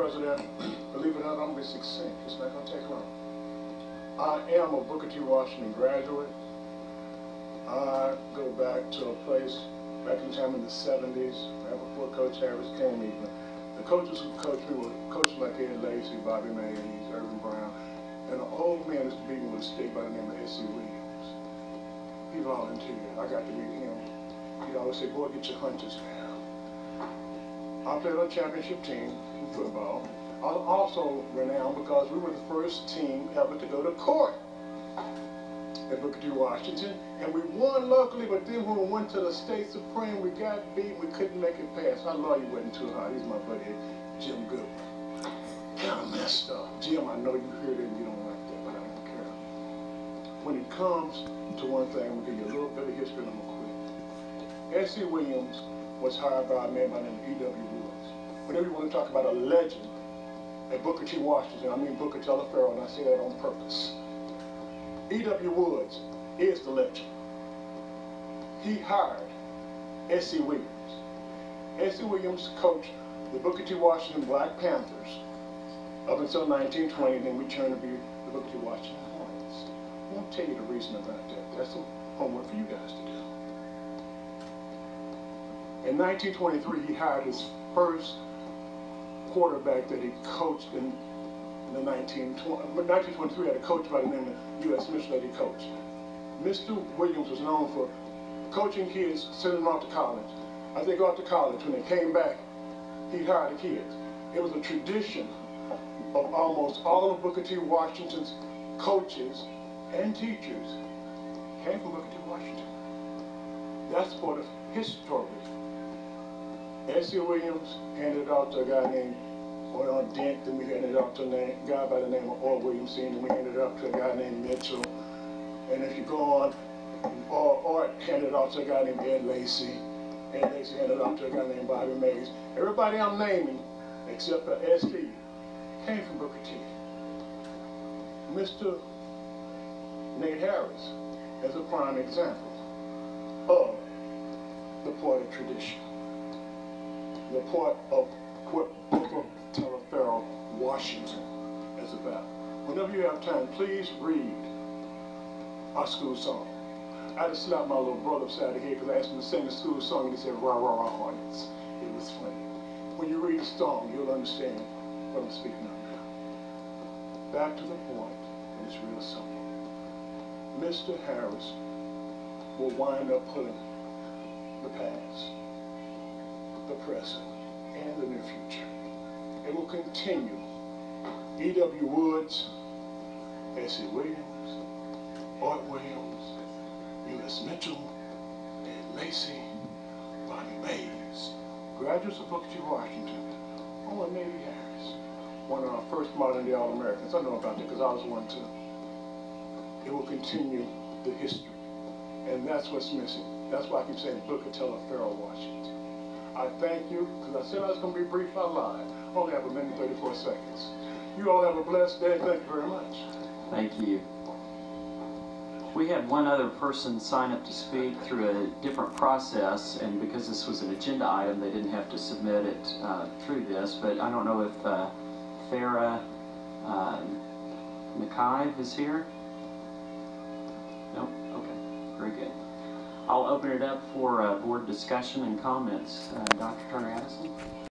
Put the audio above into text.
President. Believe it or not, I'm going to be succinct. It's not going to take long. I am a Booker T. Washington graduate. I go back to a place back in time in the 70s, right before Coach Harris came even. The coaches who coached me were coaches like Ed Lacy, Bobby Mays, Irvin Brown, and an old man that's beating with a stick by the name of S.C. Williams. He volunteered. I got to meet him. He'd always say, boy, get your hunches down. I played on a championship team in football. I was also renowned because we were the first team ever to go to court at Booker T. Washington, and we won locally, but then when we went to the state supreme, we got beat, we couldn't make it pass. Our lawyer wasn't too hard. He's my buddy, Jim Goodwin. Kind of messed up. Jim, I know you heard it and you don't like that, but I don't care. When it comes to one thing, I'm going to give you a little bit of history and I'm going to quit. S.C. Williams was hired by a man by the name of E.W. Woods. Whenever you want to talk about a legend at Booker T. Washington, I mean Booker Telephero, and I say that on purpose. E.W. Woods is the legend. He hired S.C. Williams. S.C. Williams coached the Booker T. Washington Black Panthers up until 1920, and then returned to be the Booker T. Washington Hornets. I won't tell you the reason about that. That's some homework for you guys to do. In 1923, he hired his first quarterback that he coached in the 1923, had a coach by the name of U.S. Mitchell that he coached. Mr. Williams was known for coaching kids, sending them off to college. As they go off to college, when they came back, he hired the kids. It was a tradition of almost all of Booker T. Washington's coaches and teachers came from Booker T. Washington. That's for the history. S.C. Williams handed it off to a guy named Dent, then we handed it off to a guy by the name of Orr Williams, and we handed it off to a guy named Mitchell. And if you go on, Art handed it off to a guy named Ed Lacy. Ed Lacy handed it off to a guy named Bobby Mays. Everybody I'm naming, except for S.C., came from Booker T. Mr. Nate Harris is a prime example of the part of tradition, the part of what Booker Telephero Washington is about. Whenever you have time, please read our school song. I had to slap my little brother upside the head because I asked him to sing the school song and he said, rah, rah, rah, Hornets. It was funny. When you read the song, you'll understand what I'm speaking of now. Back to the point, and it's real simple. Mr. Harris will wind up putting the past, the present, and the near future. It will continue. E.W. Woods, S.C. Williams, Art Williams, U.S. Mitchell, Ed Lacy, Bobby Mays, graduates of Booker T. Washington, Owen Navy Harris, one of our first modern-day All-Americans. I know about that because I was one too. It will continue the history, and that's what's missing. That's why I keep saying Booker Telephero Washington. I thank you, because I said I was going to be brief, I lied. I only have a minute and 34 seconds. You all have a blessed day. Thank you very much. Thank you. We had one other person sign up to speak through a different process, and because this was an agenda item, they didn't have to submit it through this, but I don't know if Farah Nakai is here? No? Okay. Very good. I'll open it up for board discussion and comments. Dr. Turner-Addis.